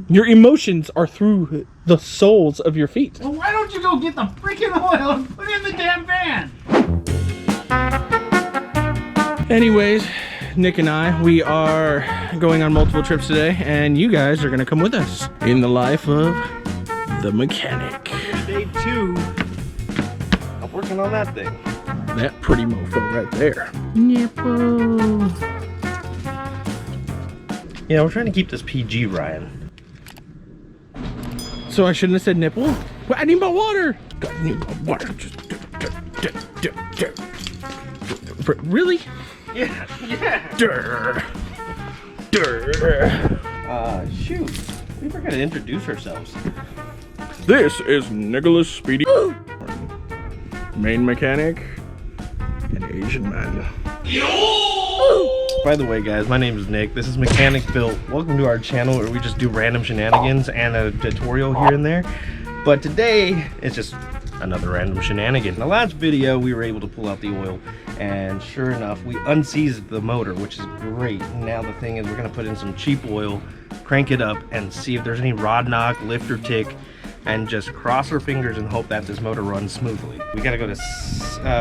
Your emotions are through the soles of your feet. Well, why don't you go get the freaking oil and put it in the damn van? Anyways, Nick and I, we are going on multiple trips today, and you guys are gonna come with us in the life of the mechanic. Day 2 of working on that thing. That pretty mofo right there. Nipple. Yeah, we're trying to keep this PG, Ryan. So I shouldn't have said nipple? Well, I need my water. I need my water. Really? Yeah, yeah. Durr. Shoot. We forgot to introduce ourselves. This is Nicholas Speedy, main mechanic, and Asian man. By the way, guys, my name is Nick. This is Mechanic Built. Welcome to our channel where we just do random shenanigans and a tutorial here and there. But today, it's just another random shenanigan. In the last video, we were able to pull out the oil, and sure enough, we unseized the motor, which is great. Now the thing is, we're gonna put in some cheap oil, crank it up, and see if there's any rod knock, lift, or tick, and just cross our fingers and hope that this motor runs smoothly. We gotta go to,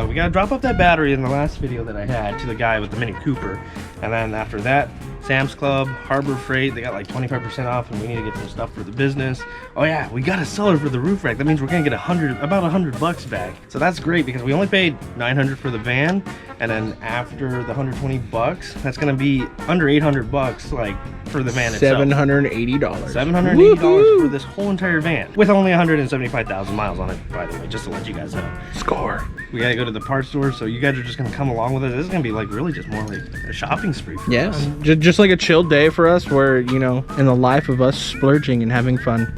we gotta drop off that battery in the last video that I had to the guy with the Mini Cooper, and then after that, Sam's Club, Harbor Freight, they got like 25% off, and we need to get some stuff for the business. Oh yeah, we got a seller for the roof rack. That means we're gonna get about 100 bucks back. So that's great because we only paid 900 for the van, and then after the 120 bucks, that's gonna be under 800 bucks, like for the van itself. $780. $780 for this whole entire van with only 175,000 miles on it, by the way, just to let you guys know. Score. We gotta go to the parts store, so you guys are just gonna come along with us. This is gonna be like really just more like a shopping spree for Yes, us. just like a chill day for us, where, you know, in the life of us splurging and having fun.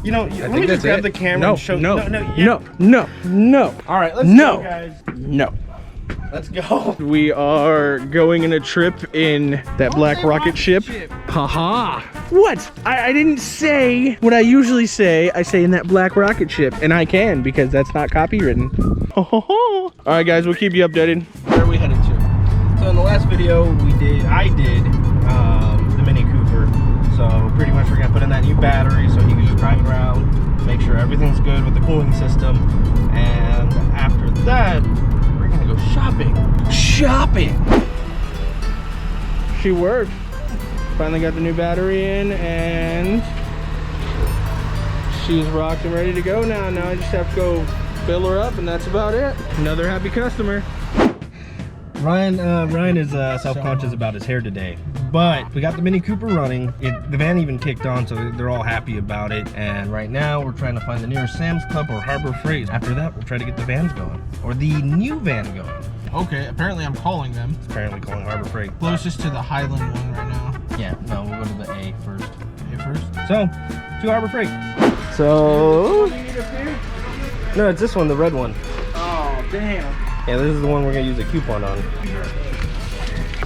You know, let me just grab the camera and show. No. All right, let's No. go, guys. No. Let's go. We are going on a trip in that black rocket ship. Haha. What? I didn't say what I usually say. I say in that black rocket ship, and I can because that's not copywritten. All right, guys, we'll keep you updated. Where are we headed to? So in the last video, I did the Mini Cooper. So pretty much we're gonna put in that new battery so he can just drive around, make sure everything's good with the cooling system, and after that, we're gonna go shopping. Shopping. She worked. Finally got the new battery in, and she's rocked and ready to go now. Now I just have to go fill her up, and that's about it. Another happy customer. Ryan is self-conscious about his hair today, but we got the Mini Cooper running. The van even kicked on, so they're all happy about it. And right now we're trying to find the nearest Sam's Club or Harbor Freight. After that, we'll try to get the vans going, or the new van going. Okay, apparently I'm calling them. It's apparently calling Harbor Freight. Closest to the Highland one right now. Yeah, no, we'll go to the A first. A first? So, to Harbor Freight. So, no, it's this one, the red one. Oh, damn. Yeah, this is the one we're gonna use a coupon on.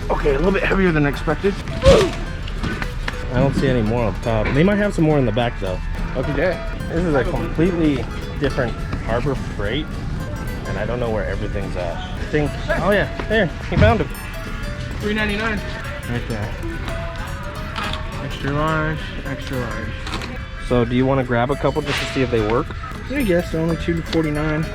Okay, a little bit heavier than expected. I don't see any more on top. They might have some more in the back though. Okay. This is a completely different Harbor Freight, and I don't know where everything's at. I think, oh yeah, there, he found him. $3.99. Right there. Extra large, extra large. So do you want to grab a couple just to see if they work? I guess they're only $2.49.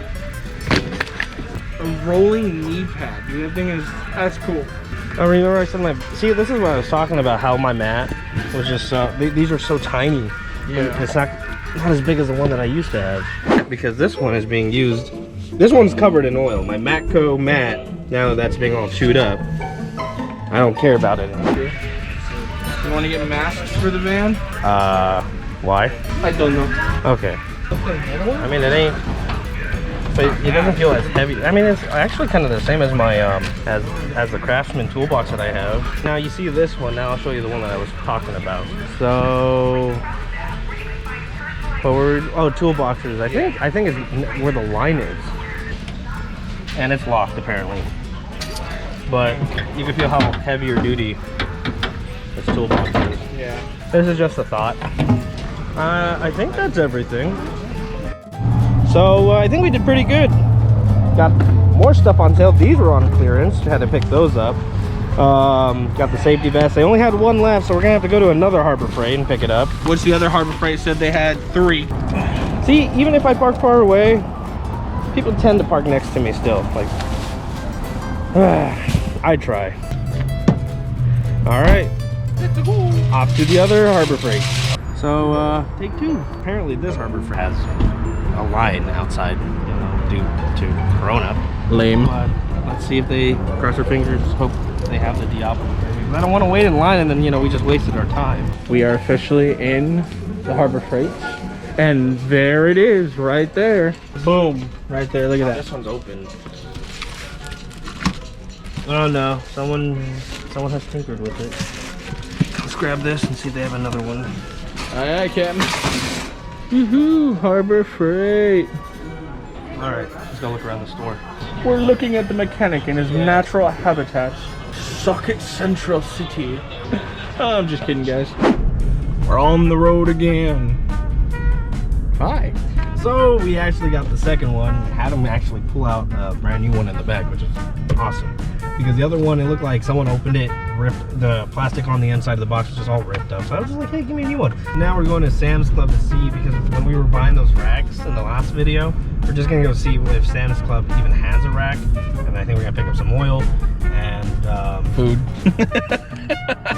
A rolling knee pad. Dude, that thing is, that's cool. I remember I said see, this is what I was talking about, how my mat was just, these are so tiny. Yeah. It's not as big as the one that I used to have. Because this one is being used, this one's covered in oil. My Matco mat, now that that's being all chewed up, I don't care about it anymore. You want to get masks for the van? Why? I don't know. Okay. I mean, it ain't, but it doesn't feel as heavy. I mean, it's actually kind of the same as my, as the Craftsman toolbox that I have. Now you see this one, now I'll show you the one that I was talking about. So, but toolboxes, I think is where the line is. And it's locked apparently. But you can feel how heavier duty this toolbox is. Yeah. This is just a thought. I think that's everything. So I think we did pretty good. Got more stuff on sale. These were on clearance. Had to pick those up. Got the safety vest. They only had one left, so we're gonna have to go to another Harbor Freight and pick it up. What's the other Harbor Freight said they had 3? See, even if I park far away, people tend to park next to me still. Like, I try. All right, off to the other Harbor Freight. So, take 2. Apparently, this Harbor Freight has a line outside, you know, due to Corona. Lame. But let's see if they, cross our fingers, hope they have the Diablo. I don't want to wait in line and then, you know, we just wasted our time. We are officially in the Harbor Freight. And there it is, right there. Boom. Right there, look at that. This one's open. Oh no, someone has tinkered with it. Let's grab this and see if they have another one. Aye, aye, Captain. Woohoo, Harbor Freight. All right, let's go look around the store. We're looking at the mechanic in his natural habitat, Socket Central City. Oh, I'm just kidding, guys. We're on the road again. Hi. So we actually got the second one. Had them actually pull out a brand new one in the back, which is awesome. Because the other one, it looked like someone opened it, ripped the plastic on the inside of the box, was just all ripped up. So I was just like, hey, give me a new one. Now we're going to Sam's Club to see, because when we were buying those racks in the last video, we're just gonna go see if Sam's Club even has a rack. And I think we're gonna pick up some oil and food.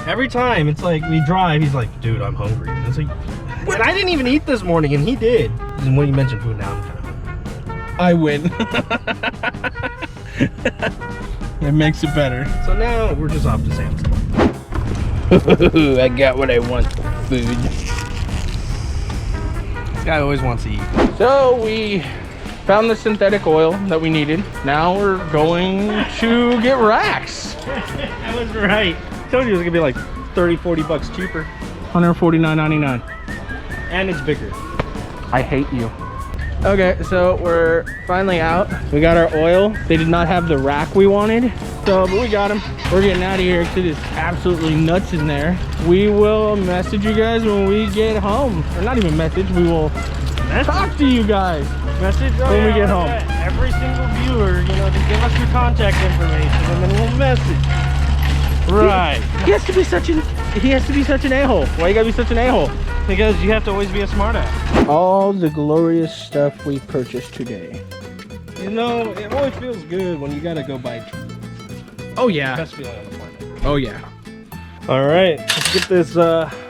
Every time it's like we drive, he's like, dude, I'm hungry. And it's like, and I didn't even eat this morning, and he did. And when you mention food now, I'm kind of hungry. I win. It makes it better. So now we're just off to Sam's Club. I got what I want, food. This guy always wants to eat. So we found the synthetic oil that we needed. Now we're going to get racks. I was right. I told you it was gonna be like 30-40 bucks cheaper. $149.99. And it's bigger. I hate you. Okay, so we're finally out. We got our oil. They did not have the rack we wanted, so but we got them. We're getting out of here because it is absolutely nuts in there. We will message you guys when we get home. Or not even message, we will talk to you guys. Message when we get home. Every single viewer, you know, just give us your contact information and then we'll message. Right. He has to be such an a-hole. Why you gotta be such an a-hole? Because you have to always be a smartass. All the glorious stuff we purchased today. You know, it always feels good when you gotta go buy. Oh yeah. Best feeling on the planet. Oh yeah. All right, let's get this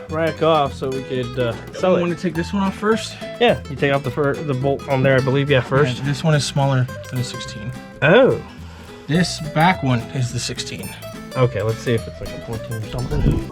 rack off so we could sell it. Want to take this one off first? Yeah, you take off the bolt on there, I believe. Yeah, first. Yeah, this one is smaller than the 16. Oh. This back one is the 16. Okay, let's see if it's like a 14 or something.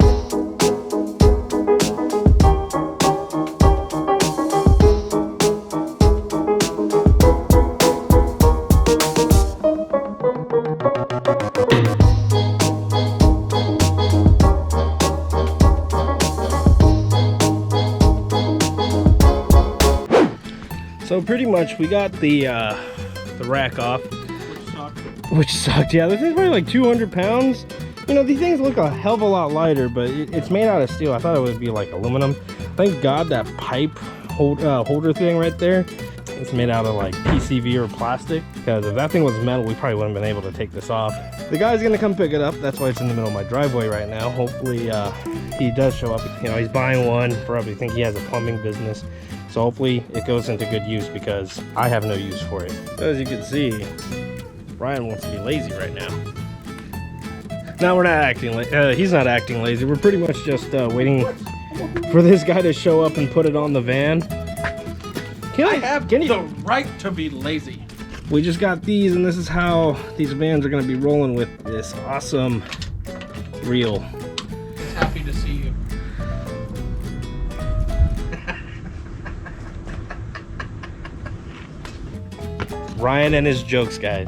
So pretty much we got the rack off. Which sucked. Yeah, this is probably like 200 pounds. You know, these things look a hell of a lot lighter, but it's made out of steel. I thought it would be like aluminum. Thank God that pipe holder thing right there, it's made out of like PCV or plastic, because if that thing was metal, we probably wouldn't have been able to take this off. The guy's gonna come pick it up. That's why it's in the middle of my driveway right now. Hopefully he does show up. You know, he's buying one. Probably think he has a plumbing business. So hopefully it goes into good use, because I have no use for it. As you can see, Ryan wants to be lazy right now. No, we're not acting he's not acting lazy. We're pretty much just waiting for this guy to show up and put it on the van. I have the right to be lazy. We just got these, and this is how these vans are going to be rolling with this awesome reel. Happy to see you. Ryan and his jokes, guys.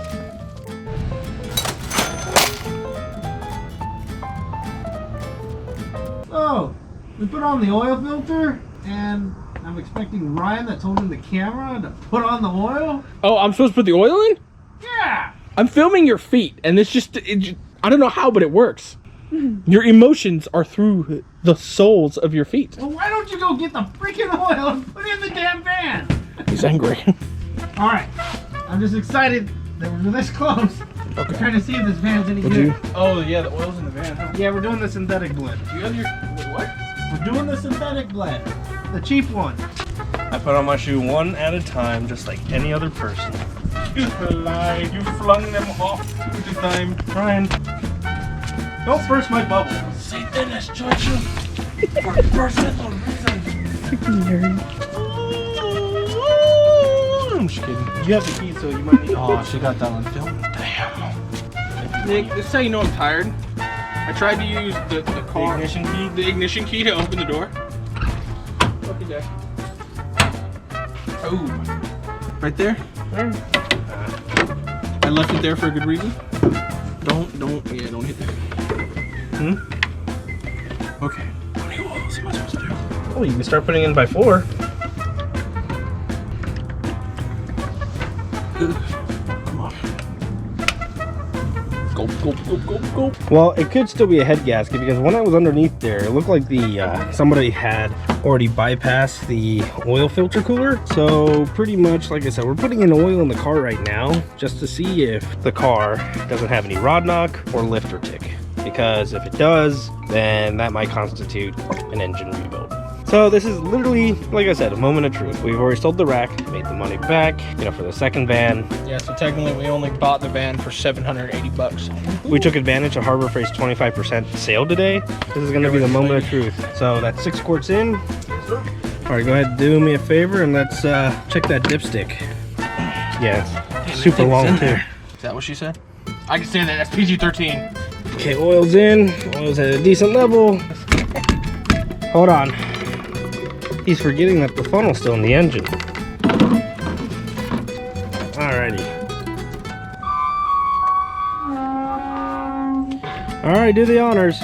So, we put on the oil filter, and I'm expecting Ryan that's holding the camera to put on the oil. Oh, I'm supposed to put the oil in? Yeah! I'm filming your feet, and I don't know how, but it works. Your emotions are through the soles of your feet. Well, why don't you go get the freaking oil and put it in the damn van? He's angry. Alright, I'm just excited that we're this close. I'm trying to see if this van's any Would good. you? Oh yeah, the oil's in the van. Huh? Yeah, we're doing the synthetic blend. You have your what? We're doing the synthetic blend. The cheap one. I put on my shoe one at a time, just like any other person. You lied. You flung them off the time. Ryan. Don't burst my bubble. Say Dennis, Georgia. For personal reasons. I'm just kidding. You have the key, so you might need. Oh, she got that on film. Damn. Nick, this is how you know I'm tired. I tried to use the car, the ignition key to open the door. Look at that. Oh, right there. I left it there for a good reason. Don't hit that. Okay. How many oils am I supposed to do? Oh, you can start putting in by 4. Come on. Go. Well, it could still be a head gasket because when I was underneath there, it looked like the somebody had already bypassed the oil filter cooler. So pretty much, like I said, we're putting in oil in the car right now just to see if the car doesn't have any rod knock or lifter tick. Because if it does, then that might constitute an engine rebuild. So this is literally, like I said, a moment of truth. We've already sold the rack, made the money back, for the second van. Yeah, so technically we only bought the van for $780. We took advantage of Harbor Freight's 25% sale today. This is gonna be the moment of truth. So that's 6 quarts in. All right, go ahead and do me a favor and let's check that dipstick. Yeah, it's super long too. Is that what she said? I can stand that, that's PG-13. Okay, oil's in. Oil's at a decent level. Hold on. He's forgetting that the funnel's still in the engine. Alrighty. Alright, do the honors.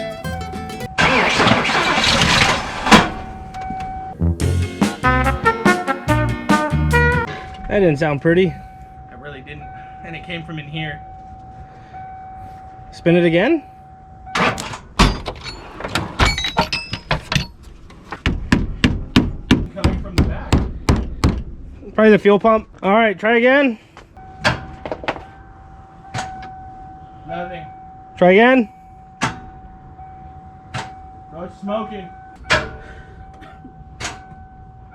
That didn't sound pretty. I really didn't. And it came from in here. Spin it again. Coming from the back. Probably the fuel pump. Alright, try again. Nothing. Try again. No, it's smoking.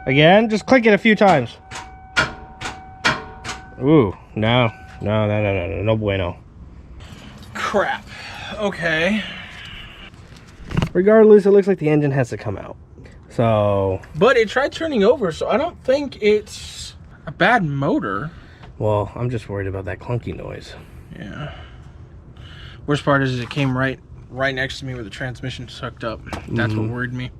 Again, just click it a few times. Ooh, no bueno. Crap. Okay. Regardless, it looks like the engine has to come out. So, But it tried turning over, so I don't think it's a bad motor. well, I'm just worried about that clunky noise. Yeah. Worst part is it came right next to me where the transmission sucked up. That's what worried me.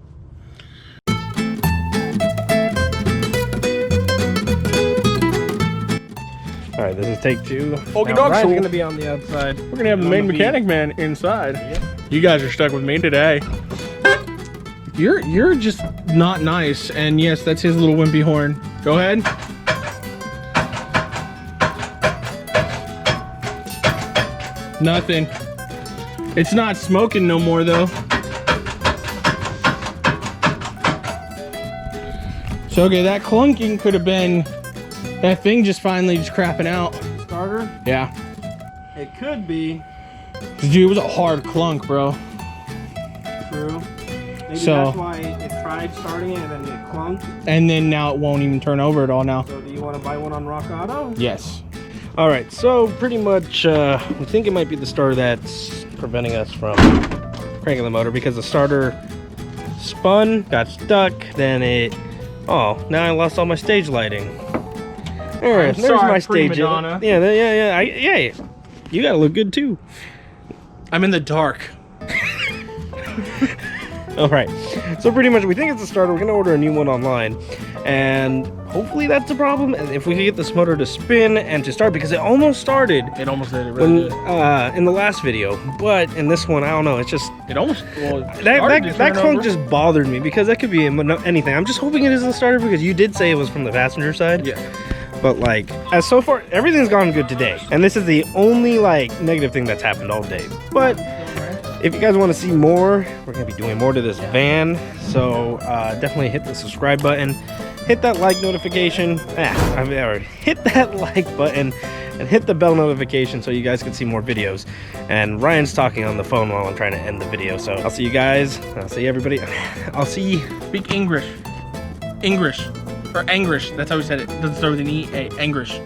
All right, this is take 2. Okay, Now, dog, Ryan's so- gonna be on the outside. We're gonna have the main mechanic man inside. You guys are stuck with me today. You're just not nice, and yes, that's his little wimpy horn. Go ahead. Nothing. It's not smoking no more though. So okay, that clunking could have been that thing just finally just crapping out. Starter? Yeah. It could be. Dude, it was a hard clunk, bro. True. Maybe So- that's why it tried starting it and then it clunked. And then now it won't even turn over at all now. So do you want to buy one on Rock Auto? Yes. All right, so pretty much we think it might be the starter that's preventing us from cranking the motor because the starter spun, got stuck, then it... Oh, now I lost all my stage lighting. There's sorry, my prima stage. donna. Yeah. You gotta look good too. I'm in the dark. All right, so pretty much we think it's a starter. We're gonna order a new one online, and hopefully that's the problem. And if we can get this motor to spin and to start, because it almost started It almost did. It when really did. in the last video, but in this one I don't know. It's just It almost. Well, it started that to turn clunk over. just bothered me because that could be anything. I'm just hoping it isn't the starter because you did say it was from the passenger side. Yeah. But like, as so far, everything's gone good today, and this is the only like negative thing that's happened all day. But if you guys want to see more, we're gonna be doing more to this van. So definitely hit the subscribe button, hit that like notification. I've already hit that like button, and hit the bell notification so you guys can see more videos. And Ryan's talking on the phone while I'm trying to end the video. So I'll see you guys. I'll see everybody. I'll see. Speak English. English. Or Angrish. That's how we said it. Doesn't start with an E. A. Angrish.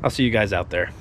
I'll see you guys out there.